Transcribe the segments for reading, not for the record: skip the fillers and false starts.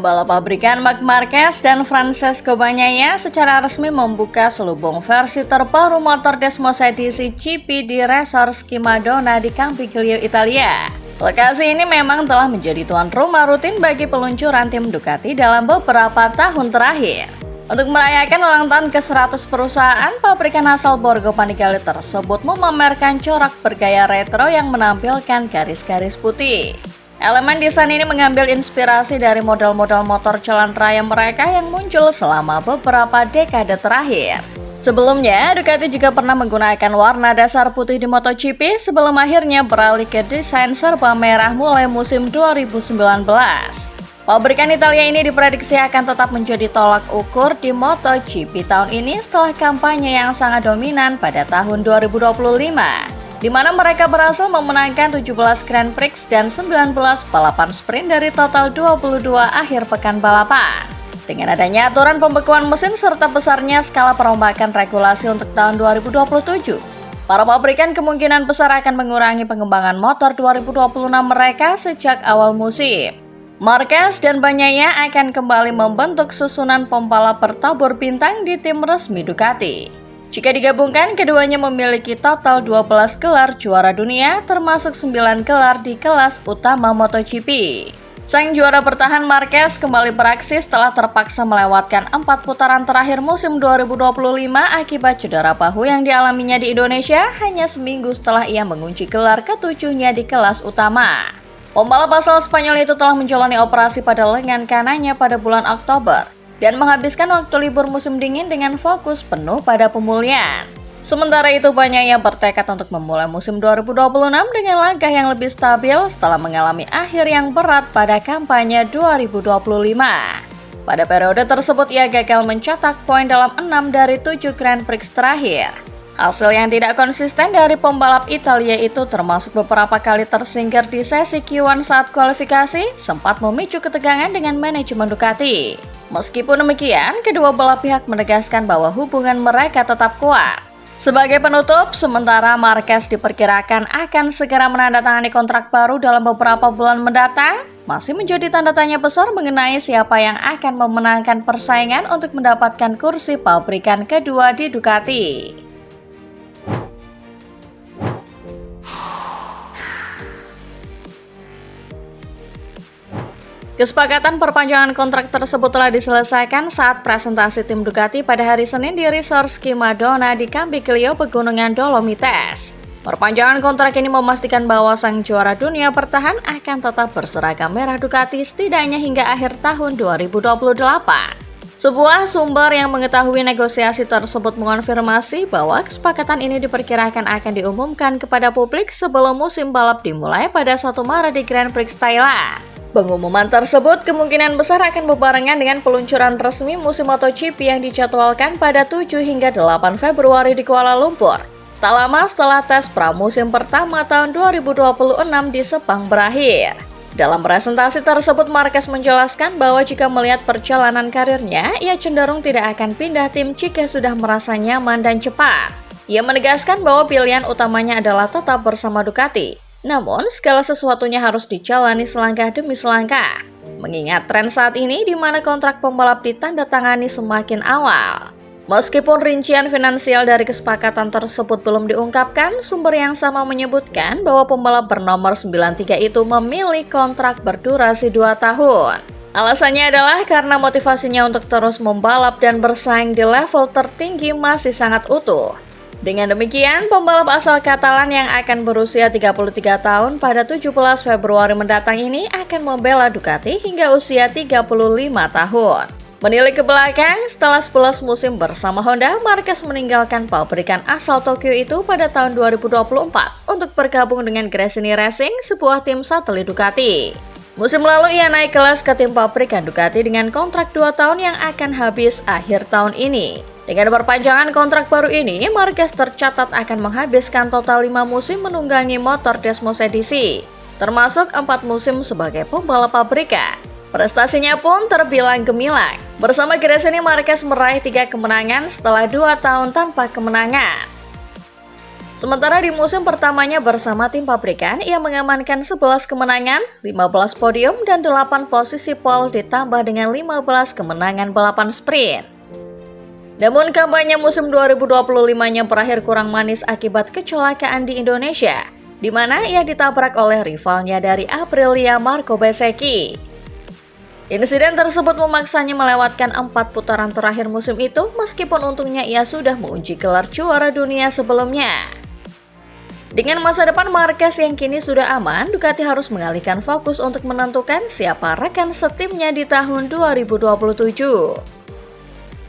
Pembalap pabrikan Marc Marquez dan Francesco Bagnaia secara resmi membuka selubung versi terbaru motor Desmos edisi GP di Resor Ski Madonna di Campiglio, Italia. Lokasi ini memang telah menjadi tuan rumah rutin bagi peluncuran tim Ducati dalam beberapa tahun terakhir. Untuk merayakan ulang tahun ke-100 perusahaan, pabrikan asal Borgo Panigale tersebut memamerkan corak bergaya retro yang menampilkan garis-garis putih. Elemen desain ini mengambil inspirasi dari model-model motor jalan raya mereka yang muncul selama beberapa dekade terakhir. Sebelumnya, Ducati juga pernah menggunakan warna dasar putih di MotoGP sebelum akhirnya beralih ke desain serba merah mulai musim 2019. Pabrikan Italia ini diprediksi akan tetap menjadi tolak ukur di MotoGP tahun ini setelah kampanye yang sangat dominan pada tahun 2025. Di mana mereka berhasil memenangkan 17 Grand Prix dan 19 balapan sprint dari total 22 akhir pekan balapan. Dengan adanya aturan pembekuan mesin serta besarnya skala perombakan regulasi untuk tahun 2027, para pabrikan kemungkinan besar akan mengurangi pengembangan motor 2026 mereka sejak awal musim. Marquez dan Bagnaia akan kembali membentuk susunan pembalap bertabur bintang di tim resmi Ducati. Jika digabungkan, keduanya memiliki total 12 gelar juara dunia, termasuk 9 gelar di kelas utama MotoGP. Sang juara bertahan Marquez kembali beraksi setelah terpaksa melewatkan 4 putaran terakhir musim 2025 akibat cedera bahu yang dialaminya di Indonesia hanya seminggu setelah ia mengunci gelar ke-7-nya di kelas utama. Pembalap asal Spanyol itu telah menjalani operasi pada lengan kanannya pada bulan Oktober dan menghabiskan waktu libur musim dingin dengan fokus penuh pada pemulihan. Sementara itu, Bagnaia bertekad untuk memulai musim 2026 dengan langkah yang lebih stabil setelah mengalami akhir yang berat pada kampanye 2025. Pada periode tersebut, ia gagal mencetak poin dalam 6 dari 7 Grand Prix terakhir. Hasil yang tidak konsisten dari pembalap Italia itu termasuk beberapa kali tersingkir di sesi Q1 saat kualifikasi, sempat memicu ketegangan dengan manajemen Ducati. Meskipun demikian, kedua belah pihak menegaskan bahwa hubungan mereka tetap kuat. Sebagai penutup, sementara Marquez diperkirakan akan segera menandatangani kontrak baru dalam beberapa bulan mendatang, masih menjadi tanda tanya besar mengenai siapa yang akan memenangkan persaingan untuk mendapatkan kursi pabrikan kedua di Ducati. Kesepakatan perpanjangan kontrak tersebut telah diselesaikan saat presentasi tim Ducati pada hari Senin di Resor Ski Madonna di Campiglio, Pegunungan Dolomites. Perpanjangan kontrak ini memastikan bahwa sang juara dunia bertahan akan tetap berseragam merah Ducati setidaknya hingga akhir tahun 2028. Sebuah sumber yang mengetahui negosiasi tersebut mengonfirmasi bahwa kesepakatan ini diperkirakan akan diumumkan kepada publik sebelum musim balap dimulai pada 1 Maret di Grand Prix Thailand. Pengumuman tersebut kemungkinan besar akan berbarengan dengan peluncuran resmi musim MotoGP yang dijadwalkan pada 7 hingga 8 Februari di Kuala Lumpur. Tak lama setelah tes pramusim pertama tahun 2026 di Sepang berakhir. Dalam presentasi tersebut, Marquez menjelaskan bahwa jika melihat perjalanan karirnya, ia cenderung tidak akan pindah tim jika sudah merasa nyaman dan cepat. Ia menegaskan bahwa pilihan utamanya adalah tetap bersama Ducati. Namun, segala sesuatunya harus dijalani selangkah demi selangkah. Mengingat tren saat ini di mana kontrak pembalap ditandatangani semakin awal. Meskipun rincian finansial dari kesepakatan tersebut belum diungkapkan, sumber yang sama menyebutkan bahwa pembalap bernomor 93 itu memilih kontrak berdurasi 2 tahun. Alasannya adalah karena motivasinya untuk terus membalap dan bersaing di level tertinggi masih sangat utuh. Dengan demikian, pembalap asal Katalan yang akan berusia 33 tahun pada 17 Februari mendatang ini akan membela Ducati hingga usia 35 tahun. Menilik ke belakang, setelah 11 musim bersama Honda, Marquez meninggalkan pabrikan asal Tokyo itu pada tahun 2024 untuk bergabung dengan Gresini Racing, sebuah tim satelit Ducati. Musim lalu ia naik kelas ke tim pabrikan Ducati dengan kontrak 2 tahun yang akan habis akhir tahun ini. Dengan perpanjangan kontrak baru ini, Marquez tercatat akan menghabiskan total 5 musim menunggangi motor Desmos edisi, termasuk 4 musim sebagai pembalap pabrikan. Prestasinya pun terbilang gemilang. Bersama Gresini, Marquez meraih 3 kemenangan setelah 2 tahun tanpa kemenangan. Sementara di musim pertamanya bersama tim pabrikan, ia mengamankan 11 kemenangan, 15 podium, dan 8 posisi pole ditambah dengan 15 kemenangan balapan sprint. Namun kampanye musim 2025-nya berakhir kurang manis akibat kecelakaan di Indonesia, di mana ia ditabrak oleh rivalnya dari Aprilia, Marco Bezzecchi. Insiden tersebut memaksanya melewatkan 4 putaran terakhir musim itu, meskipun untungnya ia sudah mengunci gelar juara dunia sebelumnya. Dengan masa depan Marquez yang kini sudah aman, Ducati harus mengalihkan fokus untuk menentukan siapa rekan setimnya di tahun 2027.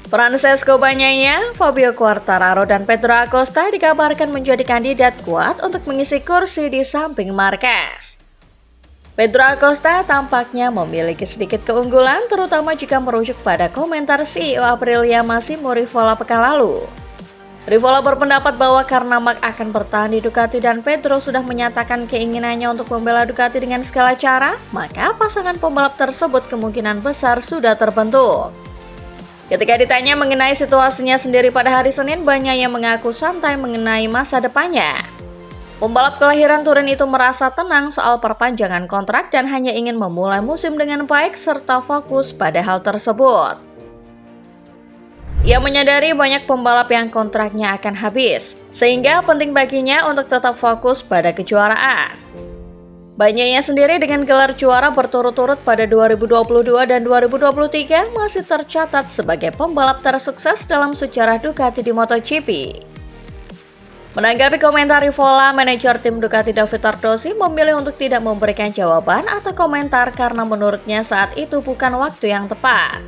Francesco Bagnaia, Fabio Quartararo, dan Pedro Acosta dikabarkan menjadi kandidat kuat untuk mengisi kursi di samping Marquez. Pedro Acosta tampaknya memiliki sedikit keunggulan, terutama jika merujuk pada komentar CEO Aprilia Massimo Rivola pekan lalu. Rivola berpendapat bahwa karena Marc akan bertahan di Ducati dan Pedro sudah menyatakan keinginannya untuk membela Ducati dengan segala cara, maka pasangan pembalap tersebut kemungkinan besar sudah terbentuk. Ketika ditanya mengenai situasinya sendiri pada hari Senin, Bagnaia mengaku santai mengenai masa depannya. Pembalap kelahiran Turin itu merasa tenang soal perpanjangan kontrak dan hanya ingin memulai musim dengan baik serta fokus pada hal tersebut. Ia menyadari banyak pembalap yang kontraknya akan habis, sehingga penting baginya untuk tetap fokus pada kejuaraan. Bagnaia sendiri dengan gelar juara berturut-turut pada 2022 dan 2023 masih tercatat sebagai pembalap tersukses dalam sejarah Ducati di MotoGP. Menanggapi komentar Rivola, manajer tim Ducati David Ardozi memilih untuk tidak memberikan jawaban atau komentar karena menurutnya saat itu bukan waktu yang tepat.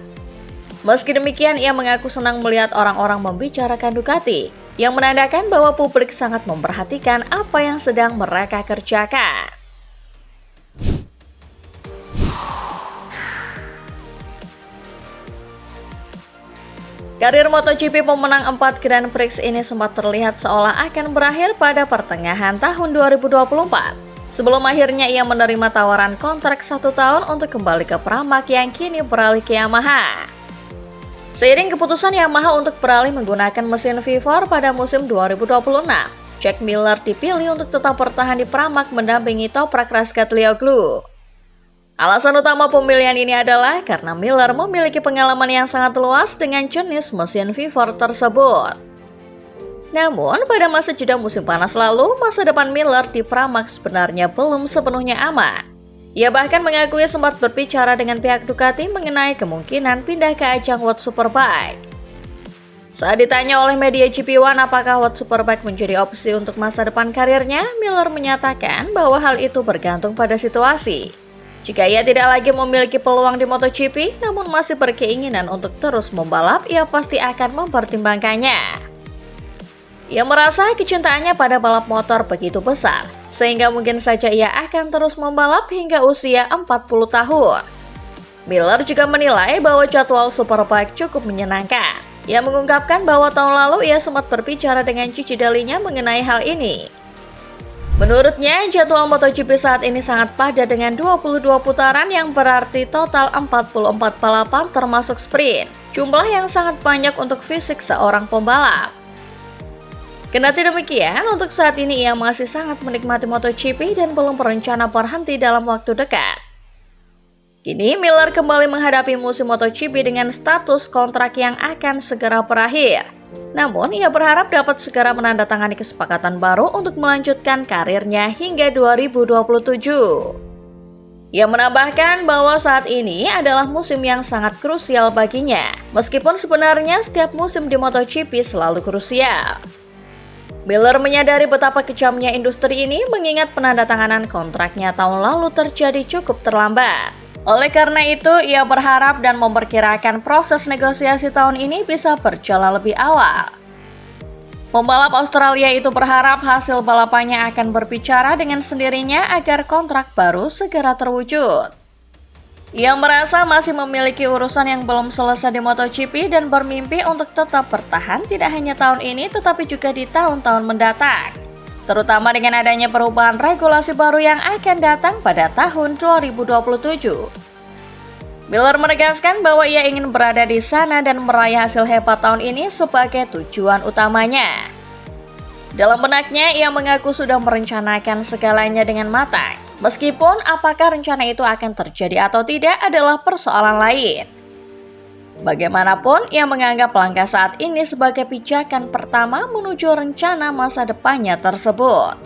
Meski demikian, ia mengaku senang melihat orang-orang membicarakan Ducati, yang menandakan bahwa publik sangat memperhatikan apa yang sedang mereka kerjakan. Karir MotoGP pemenang 4 Grand Prix ini sempat terlihat seolah akan berakhir pada pertengahan tahun 2024. Sebelum akhirnya ia menerima tawaran kontrak 1 tahun untuk kembali ke Pramac yang kini beralih ke Yamaha. Seiring keputusan Yamaha untuk beralih menggunakan mesin V4 pada musim 2026, Jack Miller dipilih untuk tetap bertahan di Pramac mendampingi Toprak Razgatlioglu. Alasan utama pemilihan ini adalah karena Miller memiliki pengalaman yang sangat luas dengan jenis mesin V4 tersebut. Namun, pada masa jeda musim panas lalu, masa depan Miller di Pramac sebenarnya belum sepenuhnya aman. Ia bahkan mengakui sempat berbicara dengan pihak Ducati mengenai kemungkinan pindah ke ajang World Superbike. Saat ditanya oleh media GP1 apakah World Superbike menjadi opsi untuk masa depan karirnya, Miller menyatakan bahwa hal itu bergantung pada situasi. Jika ia tidak lagi memiliki peluang di MotoGP, namun masih berkeinginan untuk terus membalap, ia pasti akan mempertimbangkannya. Ia merasa kecintaannya pada balap motor begitu besar, sehingga mungkin saja ia akan terus membalap hingga usia 40 tahun. Miller juga menilai bahwa jadwal Superbike cukup menyenangkan. Ia mengungkapkan bahwa tahun lalu ia sempat berbicara dengan Cici Dalinya mengenai hal ini. Menurutnya, jadwal MotoGP saat ini sangat padat dengan 22 putaran yang berarti total 44 balapan termasuk sprint, jumlah yang sangat banyak untuk fisik seorang pembalap. Kendati demikian, untuk saat ini ia masih sangat menikmati MotoGP dan belum berencana berhenti dalam waktu dekat. Kini Miller kembali menghadapi musim MotoGP dengan status kontrak yang akan segera berakhir. Namun, ia berharap dapat segera menandatangani kesepakatan baru untuk melanjutkan karirnya hingga 2027. Ia menambahkan bahwa saat ini adalah musim yang sangat krusial baginya, meskipun sebenarnya setiap musim di MotoGP selalu krusial. Miller menyadari betapa kejamnya industri ini mengingat penandatanganan kontraknya tahun lalu terjadi cukup terlambat. Oleh karena itu, ia berharap dan memperkirakan proses negosiasi tahun ini bisa berjalan lebih awal. Pembalap Australia itu berharap hasil balapannya akan berbicara dengan sendirinya agar kontrak baru segera terwujud. Ia merasa masih memiliki urusan yang belum selesai di MotoGP dan bermimpi untuk tetap bertahan tidak hanya tahun ini tetapi juga di tahun-tahun mendatang. Terutama dengan adanya perubahan regulasi baru yang akan datang pada tahun 2027. Miller menegaskan bahwa ia ingin berada di sana dan meraih hasil hebat tahun ini sebagai tujuan utamanya. Dalam benaknya, ia mengaku sudah merencanakan segalanya dengan matang. Meskipun apakah rencana itu akan terjadi atau tidak adalah persoalan lain. Bagaimanapun, ia menganggap langkah saat ini sebagai pijakan pertama menuju rencana masa depannya tersebut.